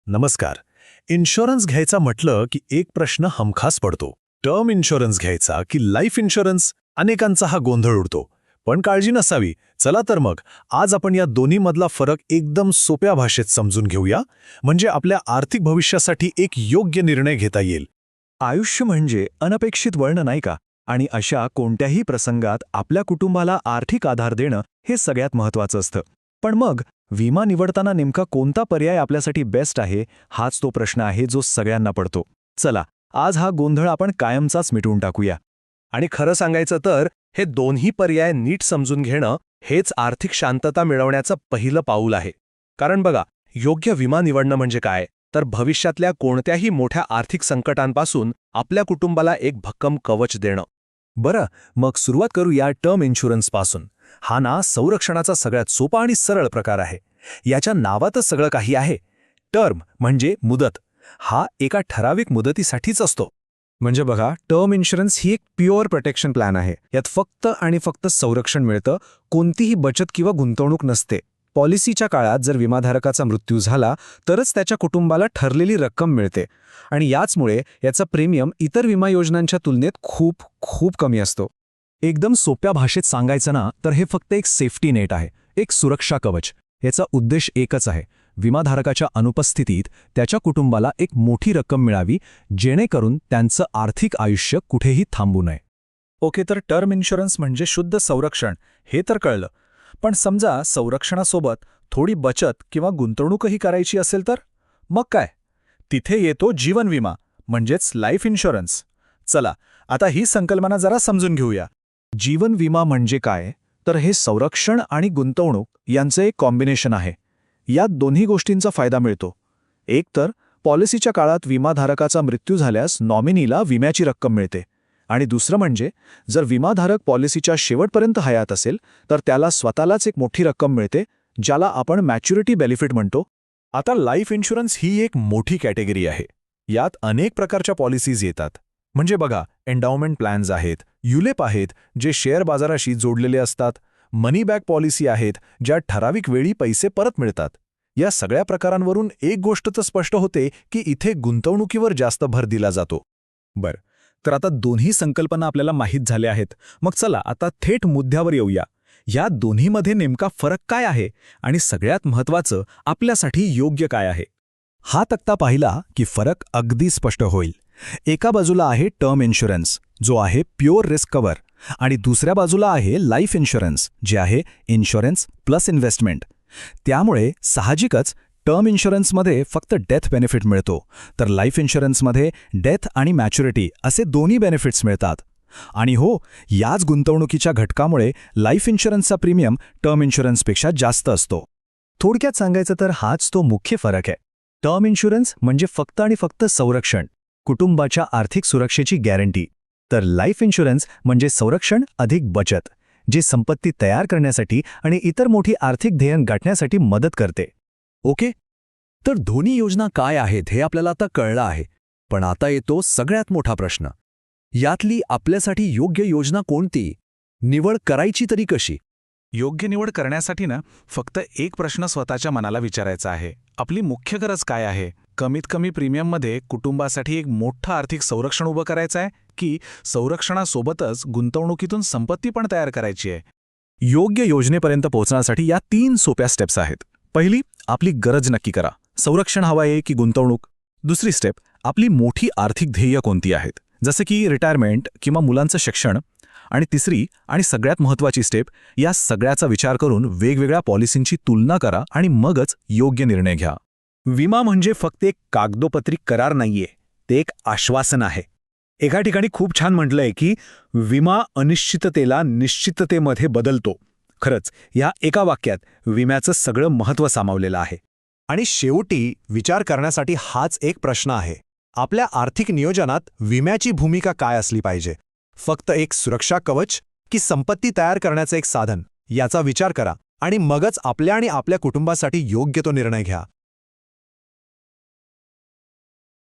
नमस्कार. इन्शुरन्स घ्यायचा म्हटलं की एक प्रश्न हमखास पडतो. टर्म इन्शुरन्स घ्यायचा की लाईफ इन्शुरन्स? अनेकांचा हा गोंधळ उडतो. पण काळजी नसावी. चला तर मग आज आपण या दोन्हीमधला फरक एकदम सोप्या भाषेत समजून घेऊया, म्हणजे आपल्या आर्थिक भविष्यासाठी एक योग्य निर्णय घेता येईल. आयुष्य म्हणजे अनपेक्षित वळण नाही का? आणि अशा कोणत्याही प्रसंगात आपल्या कुटुंबाला आर्थिक आधार देणं हे सगळ्यात महत्त्वाचं असतं. पण मग विमा निवडताना नेमका कोणता पर्याय आपल्यासाठी बेस्ट आहे, हाच तो प्रश्न आहे जो सगळ्यांना पडतो. चला, आज हा गोंधळ आपण कायमचाच मिटवून टाकूया. आणि खरं सांगायचं तर हे दोन्ही पर्याय नीट समजून घेणं हेच आर्थिक शांतता मिळवण्याचं पहिलं पाऊल आहे. कारण बघा, योग्य विमा निवडणं म्हणजे काय, तर भविष्यातल्या कोणत्याही मोठ्या आर्थिक संकटांपासून आपल्या कुटुंबाला एक भक्कम कवच देणं. बरं, मग सुरुवात करू या टर्म इन्शुरन्सपासून. हा ना संरक्षणाचा सगळ्यात सोपा आणि सरळ प्रकार आहे. याच्या नावातच सगळं काही आहे. टर्म म्हणजे मुदत. हा एका ठराविक मुदतीसाठीच असतो. म्हणजे बघा, टर्म इन्शुरन्स ही एक प्युअर प्रोटेक्शन प्लॅन आहे. यात फक्त आणि फक्त संरक्षण मिळतं, कोणतीही बचत किंवा गुंतवणूक नसते. पॉलिसीच्या काळात जर विमाधारकाचा मृत्यू झाला तरच त्याच्या कुटुंबाला ठरलेली रक्कम मिळते. आणि याचमुळे याचा प्रीमियम इतर विमा योजनांच्या तुलनेत खूप खूप कमी असतो. एकदम सोप्या भाषेत सांगायचं ना, तर हे फक्त एक सेफ्टी नेट आहे, एक सुरक्षा कवच. याचा उद्देश एकच आहे: विमाधारकाच्या अनुपस्थितीत त्याच्या कुटुंबाला एक मोठी रक्कम मिळावी, जेणेकरून त्यांचं आर्थिक आयुष्य कुठेही थांबू नये. ओके, तर टर्म इन्शुरन्स म्हणजे शुद्ध संरक्षण, हे तर कळलं. पण समजा संरक्षणासोबत थोडी बचत किंवा गुंतवणूकही करायची असेल तर? मग काय? तिथे येतो जीवन विमा, म्हणजेच लाईफ इन्शुरन्स. चला, आता ही संकल्पना जरा समजून घेऊया. जीवन विमा म्हणजे काय? तर हे संरक्षण आणि गुंतवणूक यांचं एक कॉम्बिनेशन आहे. यात दोन्ही गोष्टींचा फायदा मिळतो. एक तर पॉलिसीच्या काळात विमाधारकाचा मृत्यू झाल्यास नॉमिनीला विम्याची रक्कम मिळते. आणि दुसरं म्हणजे जर विमाधारक पॉलिसीच्या शेवटपर्यंत हयात असेल तर त्याला स्वतःलाच एक मोठी रक्कम मिळते, ज्याला आपण मॅच्युरिटी बेनिफिट म्हणतो. आता लाईफ इन्शुरन्स ही एक मोठी कॅटेगरी आहे. यात अनेक प्रकारच्या पॉलिसीज येतात. म्हणजे बघा, एंडाउमेंट प्लॅन्स आहेत, युलेप आहेत, जे शेअर बाजाराशी जोडलेले असतात, मनी बॅक पॉलिसी आहेत, ज्या ठराविक वेळी पैसे परत मिळतात. या सगळ्या प्रकारांवरून एक गोष्ट तर स्पष्ट होते की इथे गुंतवणुकीवर जास्त भर दिला जातो. बरं, तर आता दोन्ही संकल्पना आपल्याला माहीत झाल्या आहेत. मग चला आता थेट मुद्द्यावर येऊया. या दोन्हीमध्ये नेमका फरक काय आहे आणि सगळ्यात महत्त्वाचं आपल्यासाठी योग्य काय आहे? हा तक्ता पाहिला की फरक अगदी स्पष्ट होईल. एका बाजूला आहे टर्म इन्शुरन्स, जो आहे प्युअर रिस्क कव्हर, आणि दुसऱ्या बाजूला आहे लाईफ इन्शुरन्स, जे आहे इन्शुरन्स प्लस इन्व्हेस्टमेंट. त्यामुळे साहजिकच टर्म इन्शुरन्समध्ये फक्त डेथ बेनिफिट मिळतो, तर लाईफ इन्शुरन्समध्ये डेथ आणि मॅच्युरिटी असे दोन्ही बेनिफिट्स मिळतात. आणि हो, याच गुंतवणुकीच्या घटकामुळे लाईफ इन्शुरन्सचा प्रीमियम टर्म इन्शुरन्सपेक्षा जास्त असतो. थोडक्यात सांगायचं तर हाच तो मुख्य फरक आहे. टर्म इन्शुरन्स म्हणजे फक्त आणि फक्त संरक्षण, कुटुंबाच्या आर्थिक सुरक्षेची गॅरंटी. तर लाईफ इन्शुरन्स म्हणजे संरक्षण अधिक बचत, जे संपत्ती तयार करण्यासाठी आणि इतर मोठी आर्थिक ध्येय गाठण्यासाठी मदत करते. ओके, तर दोन्ही योजना काय आहेत हे आपल्याला आता कळलं आहे. पण आता येतो सगळ्यात मोठा प्रश्न. यातली आपल्यासाठी योग्य योजना कोणती? निवड करायची तरी कशी? योग्य निवड करण्यासाठी ना, फक्त एक प्रश्न स्वतःच्या मनाला विचारायचा आहे: आपली मुख्य गरज काय आहे? कमीत कमी प्रीमियममध्ये कुटुंबासाठी एक मोठं आर्थिक संरक्षण उभं करायचं आहे, की संरक्षणासोबतच गुंतवणुकीतून संपत्ती पण तयार करायची आहे? योग्य योजनेपर्यंत पोहोचण्यासाठी या 3 सोप्या स्टेप्स आहेत. पहिली, आपली गरज नक्की करा. संरक्षण हवं आहे की गुंतवणूक? दुसरी स्टेप, आपली मोठी आर्थिक ध्येय कोणती आहेत, जसे की रिटायरमेंट किंवा मुलांचं शिक्षण? आणि तिसरी आणि सगळ्यात महत्त्वाची स्टेप, या सगळ्याचा विचार करून वेगवेगळ्या पॉलिसींची तुलना करा आणि मगच योग्य निर्णय घ्या. विमा म्हणजे फक्त एक कागदोपत्री करार नाहीये, ते एक आश्वासन आहे. एका ठिकाणी खूप छान म्हटलंय की विमा अनिश्चिततेला निश्चिततेमध्ये बदलतो. खरंच, या एका वाक्यात विम्याचं सगळं महत्त्व सामावलेलं आहे. आणि शेवटी विचार करण्यासाठी हाच एक प्रश्न आहे: आपल्या आर्थिक नियोजनात विम्याची भूमिका काय असली पाहिजे? फक्त एक सुरक्षा कवच की संपत्ती तयार करण्याचं एक साधन? याचा विचार करा आणि मगच आपल्या आणि आपल्या कुटुंबासाठी योग्य तो निर्णय घ्या.